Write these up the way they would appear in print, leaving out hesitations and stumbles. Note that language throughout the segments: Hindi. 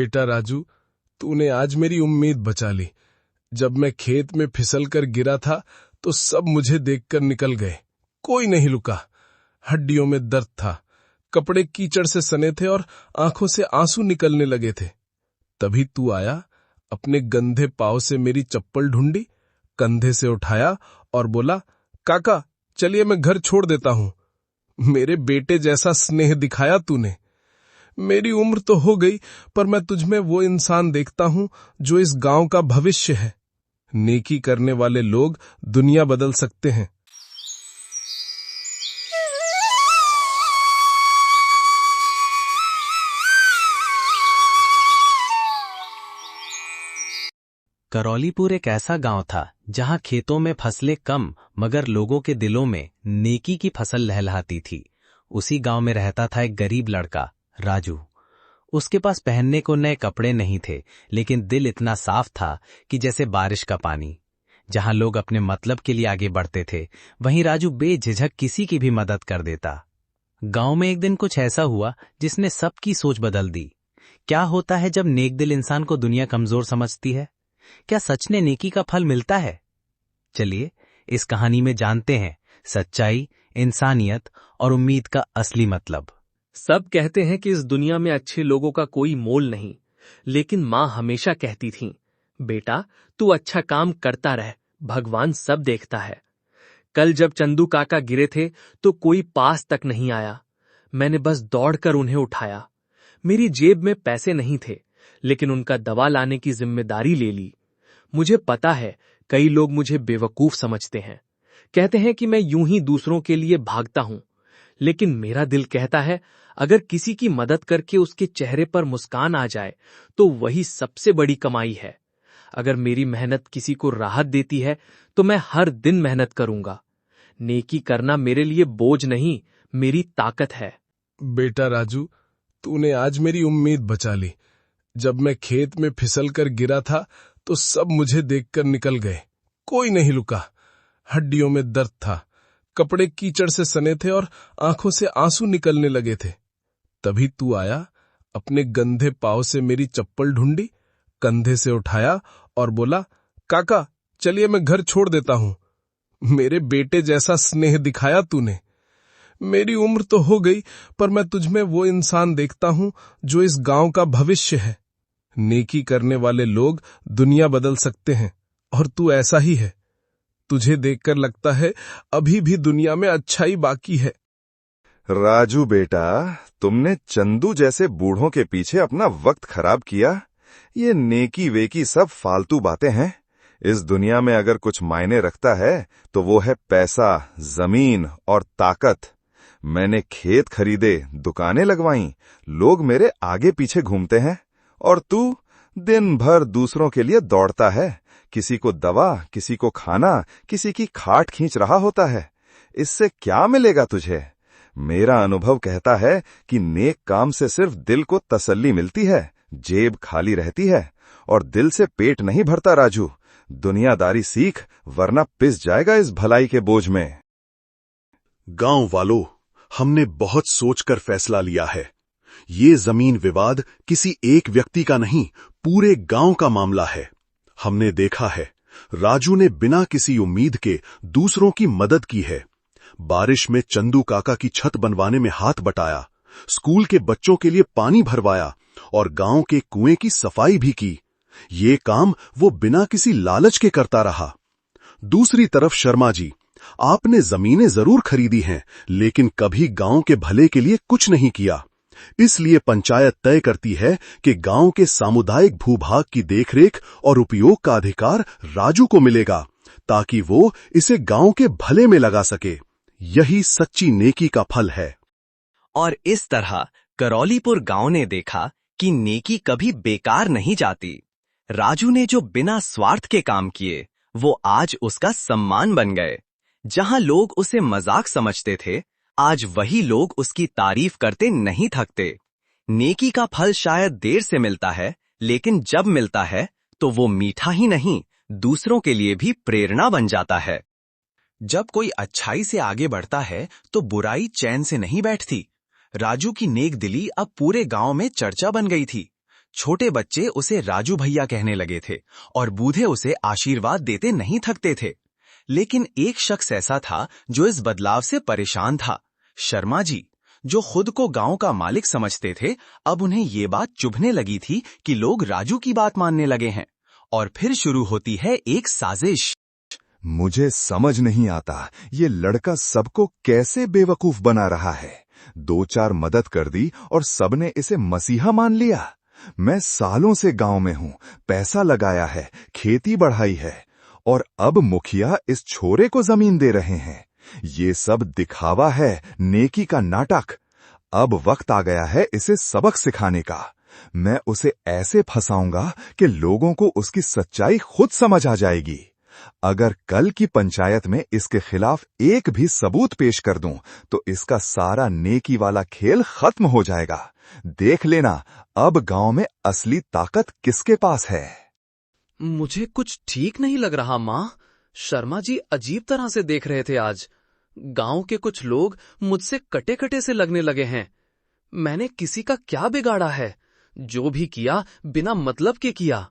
बेटा राजू, तूने आज मेरी उम्मीद बचा ली। जब मैं खेत में फिसल कर गिरा था तो सब मुझे देखकर निकल गए। कोई नहीं रुका। हड्डियों में दर्द था, कपड़े कीचड़ से सने थे और आंखों से आंसू निकलने लगे थे। तभी तू आया, अपने गंदे पांव से मेरी चप्पल ढूंढी, कंधे से उठाया और बोला, काका चलिए मैं घर छोड़ देता हूं। मेरे बेटे जैसा स्नेह दिखाया तूने। मेरी उम्र तो हो गई, पर मैं तुझमें वो इंसान देखता हूं जो इस गांव का भविष्य है। नेकी करने वाले लोग दुनिया बदल सकते हैं। करौलीपुर एक ऐसा गांव था जहां खेतों में फसलें कम मगर लोगों के दिलों में नेकी की फसल लहलहाती थी। उसी गांव में रहता था एक गरीब लड़का, राजू। उसके पास पहनने को नए कपड़े नहीं थे, लेकिन दिल इतना साफ था कि जैसे बारिश का पानी। जहां लोग अपने मतलब के लिए आगे बढ़ते थे, वहीं राजू बेझिझक किसी की भी मदद कर देता। गांव में एक दिन कुछ ऐसा हुआ जिसने सबकी सोच बदल दी। क्या होता है जब नेक दिल इंसान को दुनिया कमजोर समझती है? क्या सच में नेकी का फल मिलता है? चलिए इस कहानी में जानते हैं सच्चाई, इंसानियत और उम्मीद का असली मतलब। सब कहते हैं कि इस दुनिया में अच्छे लोगों का कोई मोल नहीं, लेकिन माँ हमेशा कहती थी, बेटा तू अच्छा काम करता रह, भगवान सब देखता है। कल जब चंदू काका गिरे थे तो कोई पास तक नहीं आया। मैंने बस दौड़कर उन्हें उठाया। मेरी जेब में पैसे नहीं थे, लेकिन उनका दवा लाने की जिम्मेदारी ले ली। मुझे पता है कई लोग मुझे बेवकूफ समझते हैं, कहते हैं कि मैं यूं ही दूसरों के लिए भागता हूं, लेकिन मेरा दिल कहता है अगर किसी की मदद करके उसके चेहरे पर मुस्कान आ जाए तो वही सबसे बड़ी कमाई है। अगर मेरी मेहनत किसी को राहत देती है तो मैं हर दिन मेहनत करूंगा। नेकी करना मेरे लिए बोझ नहीं, मेरी ताकत है। बेटा राजू, तूने आज मेरी उम्मीद बचा ली। जब मैं खेत में फिसल कर गिरा था तो सब मुझे देखकर निकल गए। कोई नहीं रुका। हड्डियों में दर्द था, कपड़े कीचड़ से सने थे और आंखों से आंसू निकलने लगे थे। तभी तू आया, अपने गंदे पांव से मेरी चप्पल ढूंढी, कंधे से उठाया और बोला, काका चलिए मैं घर छोड़ देता हूं। मेरे बेटे जैसा स्नेह दिखाया तूने। मेरी उम्र तो हो गई, पर मैं तुझमें वो इंसान देखता हूं जो इस गांव का भविष्य है। नेकी करने वाले लोग दुनिया बदल सकते हैं, और तू ऐसा ही है। तुझे देखकर लगता है अभी भी दुनिया में अच्छाई बाकी है। राजू बेटा, तुमने चंदू जैसे बूढ़ों के पीछे अपना वक्त खराब किया। ये नेकी वेकी सब फालतू बातें हैं। इस दुनिया में अगर कुछ मायने रखता है तो वो है पैसा, जमीन और ताकत। मैंने खेत खरीदे, दुकानें लगवाईं, लोग मेरे आगे पीछे घूमते हैं, और तू दिन भर दूसरों के लिए दौड़ता है। किसी को दवा, किसी को खाना, किसी की खाट खींच रहा होता है। इससे क्या मिलेगा तुझे? मेरा अनुभव कहता है कि नेक काम से सिर्फ दिल को तसल्ली मिलती है, जेब खाली रहती है, और दिल से पेट नहीं भरता। राजू, दुनियादारी सीख, वरना पिस जाएगा इस भलाई के बोझ में। गांव वालों, हमने बहुत सोचकर फैसला लिया है। ये जमीन विवाद किसी एक व्यक्ति का नहीं, पूरे गांव का मामला है। हमने देखा है, राजू ने बिना किसी उम्मीद के दूसरों की मदद की है। बारिश में चंदू काका की छत बनवाने में हाथ बटाया, स्कूल के बच्चों के लिए पानी भरवाया और गांव के कुएं की सफाई भी की। ये काम वो बिना किसी लालच के करता रहा। दूसरी तरफ शर्मा जी, आपने जमीनें जरूर खरीदी हैं, लेकिन कभी गांव के भले के लिए कुछ नहीं किया। इसलिए पंचायत तय करती है कि गांव के सामुदायिक भूभाग की देखरेख और उपयोग का अधिकार राजू को मिलेगा, ताकि वो इसे गांव के भले में लगा सके। यही सच्ची नेकी का फल है। और इस तरह करौलीपुर गांव ने देखा कि नेकी कभी बेकार नहीं जाती। राजू ने जो बिना स्वार्थ के काम किए, वो आज उसका सम्मान बन गए। जहां लोग उसे मजाक समझते थे, आज वही लोग उसकी तारीफ करते नहीं थकते। नेकी का फल शायद देर से मिलता है, लेकिन जब मिलता है तो वो मीठा ही नहीं, दूसरों के लिए भी प्रेरणा बन जाता है। जब कोई अच्छाई से आगे बढ़ता है तो बुराई चैन से नहीं बैठती। राजू की नेक दिली अब पूरे गांव में चर्चा बन गई थी। छोटे बच्चे उसे राजू भैया कहने लगे थे और बूढ़े उसे आशीर्वाद देते नहीं थकते थे। लेकिन एक शख्स ऐसा था जो इस बदलाव से परेशान था, शर्मा जी, जो खुद को गांव का मालिक समझते थे। अब उन्हें ये बात चुभने लगी थी कि लोग राजू की बात मानने लगे हैं। और फिर शुरू होती है एक साजिश। मुझे समझ नहीं आता ये लड़का सबको कैसे बेवकूफ बना रहा है। 2-4 मदद कर दी और सबने इसे मसीहा मान लिया। मैं सालों से गांव में हूं, पैसा लगाया है, खेती बढ़ाई है, और अब मुखिया इस छोरे को जमीन दे रहे हैं। ये सब दिखावा है, नेकी का नाटक। अब वक्त आ गया है इसे सबक सिखाने का। मैं उसे ऐसे फंसाऊंगा कि लोगों को उसकी सच्चाई खुद समझ आ जाएगी। अगर कल की पंचायत में इसके खिलाफ एक भी सबूत पेश कर दूं, तो इसका सारा नेकी वाला खेल खत्म हो जाएगा। देख लेना अब गांव में असली ताकत किसके पास है। मुझे कुछ ठीक नहीं लग रहा माँ। शर्मा जी अजीब तरह से देख रहे थे आज। गांव के कुछ लोग मुझसे कटे कटे से लगने लगे हैं। मैंने किसी का क्या बिगाड़ा है? जो भी किया बिना मतलब के किया।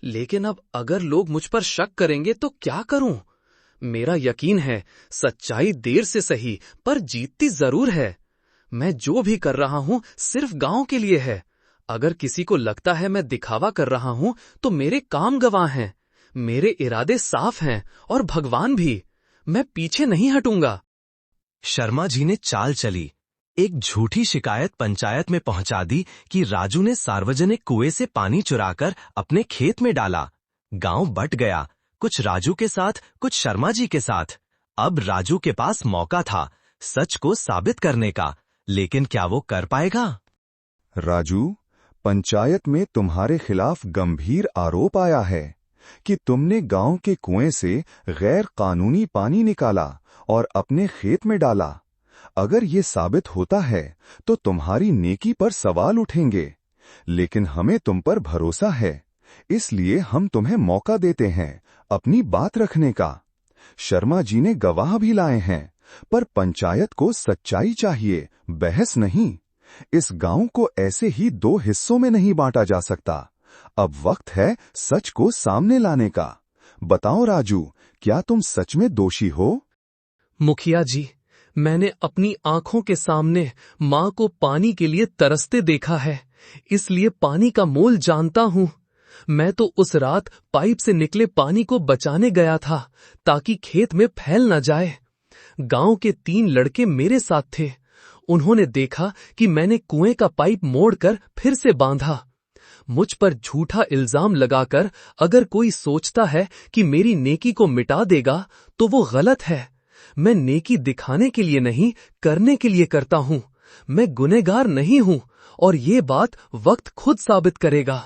लेकिन अब अगर लोग मुझ पर शक करेंगे तो क्या करूं? मेरा यकीन है सच्चाई देर से सही पर जीतती जरूर है। मैं जो भी कर रहा हूं सिर्फ गांव के लिए है। अगर किसी को लगता है मैं दिखावा कर रहा हूं तो मेरे काम गवाह हैं, मेरे इरादे साफ हैं और भगवान भी। मैं पीछे नहीं हटूंगा। शर्मा जी ने चाल चली। एक झूठी शिकायत पंचायत में पहुंचा दी कि राजू ने सार्वजनिक कुएं से पानी चुराकर अपने खेत में डाला। गांव बंट गया, कुछ राजू के साथ, कुछ शर्मा जी के साथ। अब राजू के पास मौका था सच को साबित करने का, लेकिन क्या वो कर पाएगा? राजू, पंचायत में तुम्हारे खिलाफ गंभीर आरोप आया है कि तुमने गांव के कुएं से गैर कानूनी पानी निकाला और अपने खेत में डाला। अगर ये साबित होता है तो तुम्हारी नेकी पर सवाल उठेंगे, लेकिन हमें तुम पर भरोसा है, इसलिए हम तुम्हें मौका देते हैं अपनी बात रखने का। शर्मा जी ने गवाह भी लाए हैं, पर पंचायत को सच्चाई चाहिए, बहस नहीं। इस गांव को ऐसे ही 2 हिस्सों में नहीं बांटा जा सकता। अब वक्त है सच को सामने लाने का। बताओ राजू, क्या तुम सच में दोषी हो? मुखिया जी, मैंने अपनी आंखों के सामने माँ को पानी के लिए तरसते देखा है, इसलिए पानी का मोल जानता हूँ। मैं तो उस रात पाइप से निकले पानी को बचाने गया था ताकि खेत में फैल न जाए। गांव के 3 लड़के मेरे साथ थे। उन्होंने देखा कि मैंने कुएं का पाइप मोड़कर फिर से बांधा। मुझ पर झूठा इल्जाम लगाकर अगर कोई सोचता है कि मेरी नेकी को मिटा देगा तो वो गलत है। मैं नेकी दिखाने के लिए नहीं, करने के लिए करता हूँ। मैं गुनहगार नहीं हूँ और ये बात वक्त खुद साबित करेगा।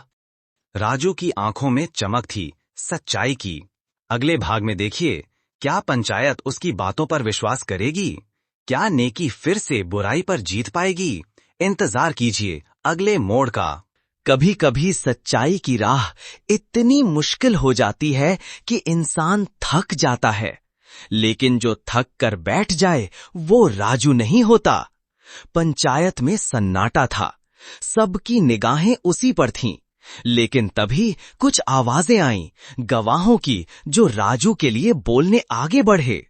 राजू की आंखों में चमक थी, सच्चाई की। अगले भाग में देखिए, क्या पंचायत उसकी बातों पर विश्वास करेगी? क्या नेकी फिर से बुराई पर जीत पाएगी? इंतजार कीजिए अगले मोड़ का। कभी कभी सच्चाई की राह इतनी मुश्किल हो जाती है कि इंसान थक जाता है, लेकिन जो थक कर बैठ जाए वो राजू नहीं होता। पंचायत में सन्नाटा था, सबकी निगाहें उसी पर थीं, लेकिन तभी कुछ आवाजें आईं, गवाहों की, जो राजू के लिए बोलने आगे बढ़े।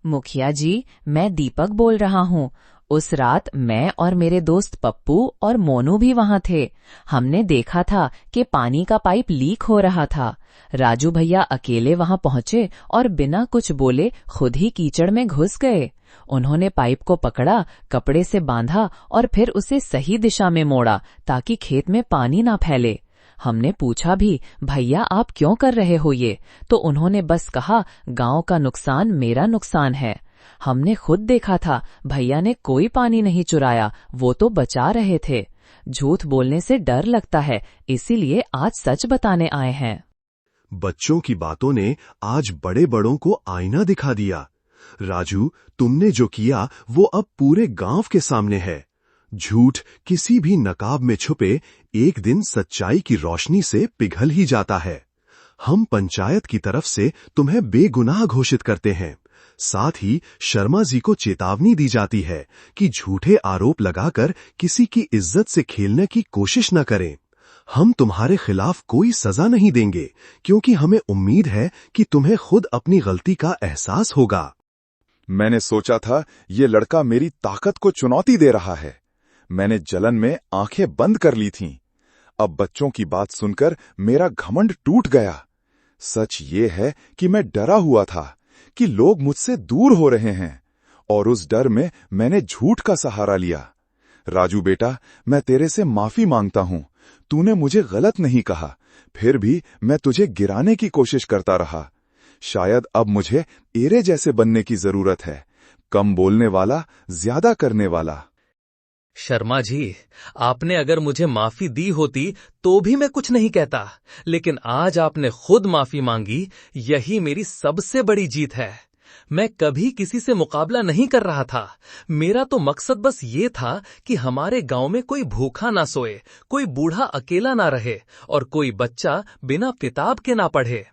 मुखिया जी, मैं दीपक बोल रहा हूँ। उस रात मैं और मेरे दोस्त पप्पू और मोनू भी वहां थे। हमने देखा था कि पानी का पाइप लीक हो रहा था। राजू भैया अकेले वहां पहुंचे और बिना कुछ बोले खुद ही कीचड़ में घुस गए। उन्होंने पाइप को पकड़ा, कपड़े से बांधा और फिर उसे सही दिशा में मोड़ा ताकि खेत में पानी ना फैले। हमने पूछा भी, भैया आप क्यों कर रहे हो ये? तो उन्होंने बस कहा, गांव का नुकसान मेरा नुकसान है। हमने खुद देखा था, भैया ने कोई पानी नहीं चुराया, वो तो बचा रहे थे। झूठ बोलने से डर लगता है, इसीलिए आज सच बताने आए हैं। बच्चों की बातों ने आज बड़े बड़ों को आईना दिखा दिया। राजू, तुमने जो किया वो अब पूरे गांव के सामने है। झूठ किसी भी नकाब में छुपे एक दिन सच्चाई की रोशनी से पिघल ही जाता है। हम पंचायत की तरफ से तुम्हें बेगुनाह घोषित करते हैं साथ ही शर्मा जी को चेतावनी दी जाती है कि झूठे आरोप लगाकर किसी की इज्जत से खेलने की कोशिश न करें। हम तुम्हारे खिलाफ कोई सजा नहीं देंगे, क्योंकि हमें उम्मीद है कि तुम्हें खुद अपनी गलती का एहसास होगा। मैंने सोचा था ये लड़का मेरी ताकत को चुनौती दे रहा है। मैंने जलन में आंखें बंद कर ली थीं। अब बच्चों की बात सुनकर मेरा घमंड टूट गया। सच ये है कि मैं डरा हुआ था कि लोग मुझसे दूर हो रहे हैं, और उस डर में मैंने झूठ का सहारा लिया। राजू बेटा, मैं तेरे से माफी मांगता हूं। तूने मुझे गलत नहीं कहा, फिर भी मैं तुझे गिराने की कोशिश करता रहा। शायद अब मुझे एरे जैसे बनने की जरूरत है, कम बोलने वाला, ज्यादा करने वाला। शर्मा जी, आपने अगर मुझे माफी दी होती तो भी मैं कुछ नहीं कहता, लेकिन आज आपने खुद माफी मांगी, यही मेरी सबसे बड़ी जीत है। मैं कभी किसी से मुकाबला नहीं कर रहा था। मेरा तो मकसद बस ये था कि हमारे गांव में कोई भूखा ना सोए, कोई बूढ़ा अकेला ना रहे और कोई बच्चा बिना किताब के ना पढ़े।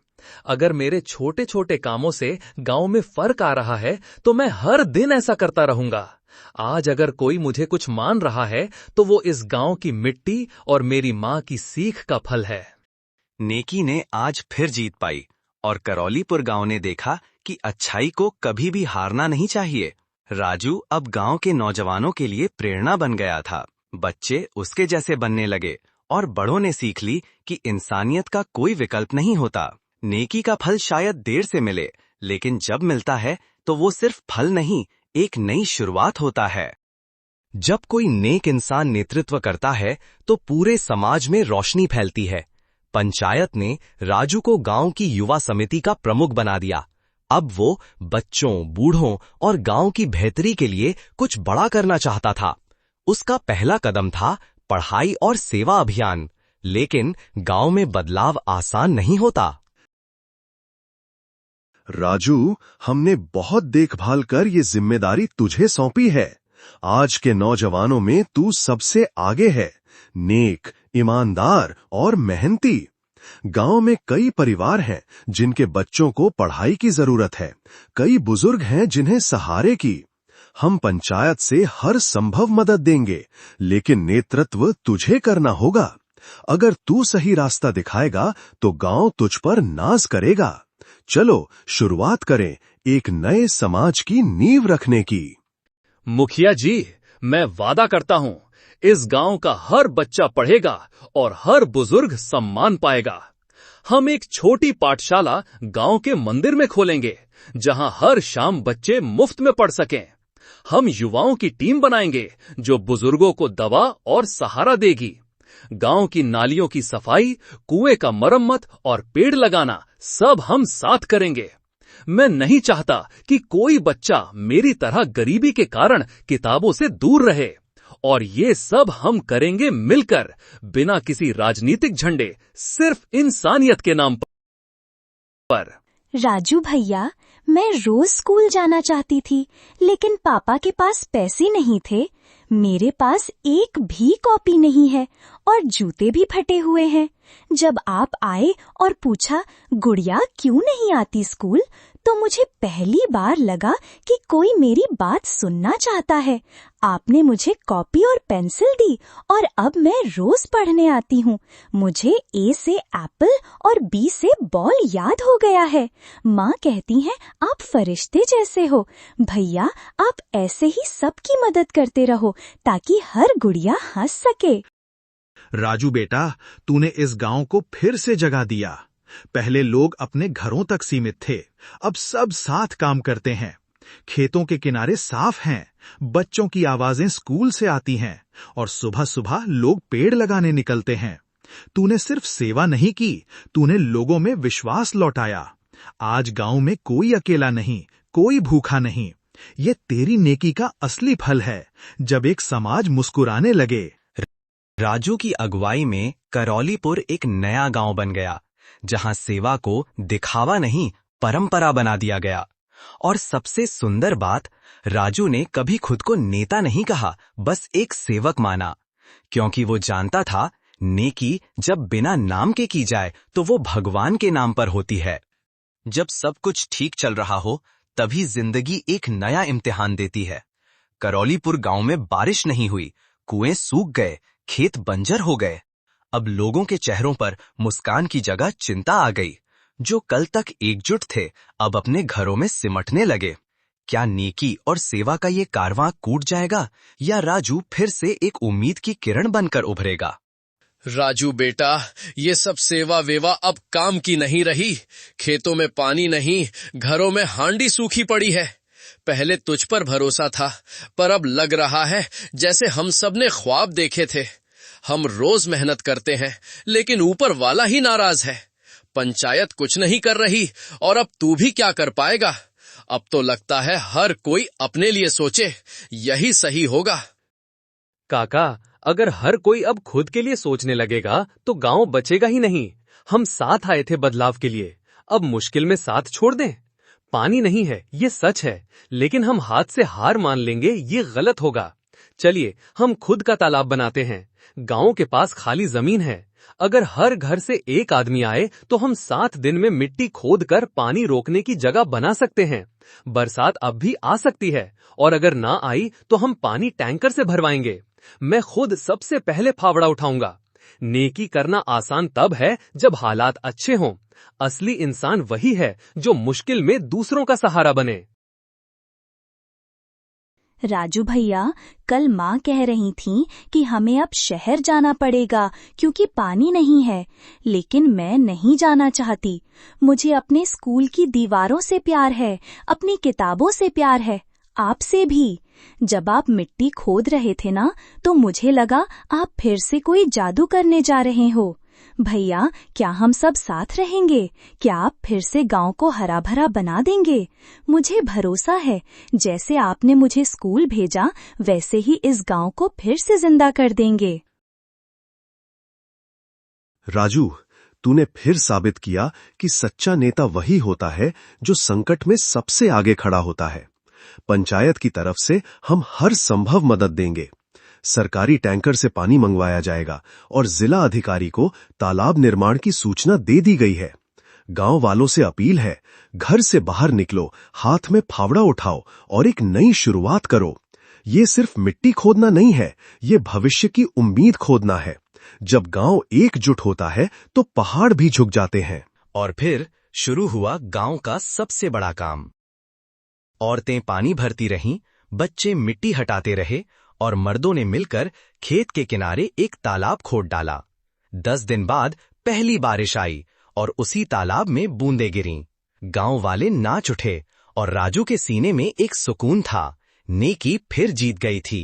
अगर मेरे छोटे छोटे कामों से गांव में फर्क आ रहा है तो मैं हर दिन ऐसा करता रहूंगा। आज अगर कोई मुझे कुछ मान रहा है तो वो इस गांव की मिट्टी और मेरी मां की सीख का फल है। नेकी ने आज फिर जीत पाई और करौलीपुर गांव ने देखा कि अच्छाई को कभी भी हारना नहीं चाहिए। राजू अब गांव के नौजवानों के लिए प्रेरणा बन गया था। बच्चे उसके जैसे बनने लगे और बड़ों ने सीख ली कि इंसानियत का कोई विकल्प नहीं होता। नेकी का फल शायद देर से मिले, लेकिन जब मिलता है तो वो सिर्फ फल नहीं, एक नई शुरुआत होता है। जब कोई नेक इंसान नेतृत्व करता है तो पूरे समाज में रोशनी फैलती है। पंचायत ने राजू को गांव की युवा समिति का प्रमुख बना दिया। अब वो बच्चों, बूढ़ों और गांव की बेहतरी के लिए कुछ बड़ा करना चाहता था। उसका पहला कदम था पढ़ाई और सेवा अभियान, लेकिन गांव में बदलाव आसान नहीं होता। राजू, हमने बहुत देखभाल कर ये जिम्मेदारी तुझे सौंपी है। आज के नौजवानों में तू सबसे आगे है, नेक, ईमानदार और मेहनती। गांव में कई परिवार हैं जिनके बच्चों को पढ़ाई की जरूरत है, कई बुजुर्ग हैं जिन्हें सहारे की। हम पंचायत से हर संभव मदद देंगे, लेकिन नेतृत्व तुझे करना होगा। अगर तू सही रास्ता दिखाएगा तो गांव तुझ पर नाज करेगा। चलो शुरुआत करें एक नए समाज की नींव रखने की। मुखिया जी, मैं वादा करता हूं, इस गांव का हर बच्चा पढ़ेगा और हर बुजुर्ग सम्मान पाएगा। हम एक छोटी पाठशाला गांव के मंदिर में खोलेंगे, जहां हर शाम बच्चे मुफ्त में पढ़ सकें। हम युवाओं की टीम बनाएंगे जो बुजुर्गों को दवा और सहारा देगी। गांव की नालियों की सफाई, कुएं का मरम्मत और पेड़ लगाना सब हम साथ करेंगे। मैं नहीं चाहता कि कोई बच्चा मेरी तरह गरीबी के कारण किताबों से दूर रहे, और ये सब हम करेंगे मिलकर, बिना किसी राजनीतिक झंडे, सिर्फ इंसानियत के नाम पर। राजू भैया, मैं रोज स्कूल जाना चाहती थी, लेकिन पापा के पास पैसे नहीं थे। मेरे पास एक भी कॉपी नहीं है और जूते भी फटे हुए हैं। जब आप आए और पूछा गुड़िया क्यों नहीं आती स्कूल, तो मुझे पहली बार लगा कि कोई मेरी बात सुनना चाहता है। आपने मुझे कॉपी और पेंसिल दी और अब मैं रोज पढ़ने आती हूँ। मुझे ए से एप्पल और बी से बॉल याद हो गया है। माँ कहती हैं आप फरिश्ते जैसे हो। भैया, आप ऐसे ही सबकी मदद करते रहो ताकि हर गुड़िया हंस सके। राजू बेटा, तूने इस गांव को फिर से जगा दिया। पहले लोग अपने घरों तक सीमित थे, अब सब साथ काम करते हैं। खेतों के किनारे साफ हैं, बच्चों की आवाजें स्कूल से आती हैं और सुबह सुबह लोग पेड़ लगाने निकलते हैं। तूने सिर्फ सेवा नहीं की, तूने लोगों में विश्वास लौटाया। आज गांव में कोई अकेला नहीं, कोई भूखा नहीं। ये तेरी नेकी का असली फल है, जब एक समाज मुस्कुराने लगे। राजू की अगुवाई में करौलीपुर एक नया गांव बन गया, जहां सेवा को दिखावा नहीं, परंपरा बना दिया गया। और सबसे सुंदर बात, राजू ने कभी खुद को नेता नहीं कहा, बस एक सेवक माना, क्योंकि वो जानता था नेकी जब बिना नाम के की जाए तो वो भगवान के नाम पर होती है। जब सब कुछ ठीक चल रहा हो, तभी जिंदगी एक नया इम्तिहान देती है। करौलीपुर गांव में बारिश नहीं हुई, कुएं सूख गए, खेत बंजर हो गए। अब लोगों के चेहरों पर मुस्कान की जगह चिंता आ गई। जो कल तक एकजुट थे, अब अपने घरों में सिमटने लगे। क्या नेकी और सेवा का ये कारवां कूट जाएगा, या राजू फिर से एक उम्मीद की किरण बनकर उभरेगा? राजू बेटा, ये सब सेवा वेवा अब काम की नहीं रही। खेतों में पानी नहीं, घरों में हांडी सूखी पड़ी है। पहले तुझ पर भरोसा था, पर अब लग रहा है जैसे हम सब ने ख्वाब देखे थे। हम रोज मेहनत करते हैं, लेकिन ऊपर वाला ही नाराज है। पंचायत कुछ नहीं कर रही, और अब तू भी क्या कर पाएगा? अब तो लगता है हर कोई अपने लिए सोचे, यही सही होगा। काका, अगर हर कोई अब खुद के लिए सोचने लगेगा तो गांव बचेगा ही नहीं। हम साथ आए थे बदलाव के लिए, अब मुश्किल में साथ छोड़ दें? पानी नहीं है, ये सच है, लेकिन हम हाथ से हार मान लेंगे, ये गलत होगा। चलिए, हम खुद का तालाब बनाते हैं। गांव के पास खाली जमीन है। अगर हर घर से एक आदमी आए तो हम 7 दिन में मिट्टी खोद कर पानी रोकने की जगह बना सकते हैं। बरसात अब भी आ सकती है, और अगर ना आई तो हम पानी टैंकर से भरवाएंगे। मैं खुद सबसे पहले फावड़ा उठाऊंगा। नेकी करना आसान तब है जब हालात अच्छे हों। असली इंसान वही है जो मुश्किल में दूसरों का सहारा बने। राजू भैया, कल माँ कह रही थीं कि हमें अब शहर जाना पड़ेगा क्योंकि पानी नहीं है, लेकिन मैं नहीं जाना चाहती। मुझे अपने स्कूल की दीवारों से प्यार है, अपनी किताबों से प्यार है, आपसे भी। जब आप मिट्टी खोद रहे थे ना, तो मुझे लगा आप फिर से कोई जादू करने जा रहे हो। भैया, क्या हम सब साथ रहेंगे? क्या आप फिर से गांव को हरा भरा बना देंगे? मुझे भरोसा है, जैसे आपने मुझे स्कूल भेजा, वैसे ही इस गांव को फिर से जिंदा कर देंगे। राजू, तूने फिर साबित किया कि सच्चा नेता वही होता है जो संकट में सबसे आगे खड़ा होता है। पंचायत की तरफ से हम हर संभव मदद देंगे। सरकारी टैंकर से पानी मंगवाया जाएगा और जिला अधिकारी को तालाब निर्माण की सूचना दे दी गई है। गांव वालों से अपील है, घर से बाहर निकलो, हाथ में फावड़ा उठाओ और एक नई शुरुआत करो। ये सिर्फ मिट्टी खोदना नहीं है, ये भविष्य की उम्मीद खोदना है। जब गांव एकजुट होता है तो पहाड़ भी झुक जाते हैं। और फिर शुरू हुआ गांव का सबसे बड़ा काम। औरतें पानी भरती रहीं, बच्चे मिट्टी हटाते रहे, और मर्दों ने मिलकर खेत के किनारे एक तालाब खोद डाला। 10 दिन बाद पहली बारिश आई और उसी तालाब में बूंदें गिरीं। गांव वाले नाच उठे और राजू के सीने में एक सुकून था। नेकी फिर जीत गई थी।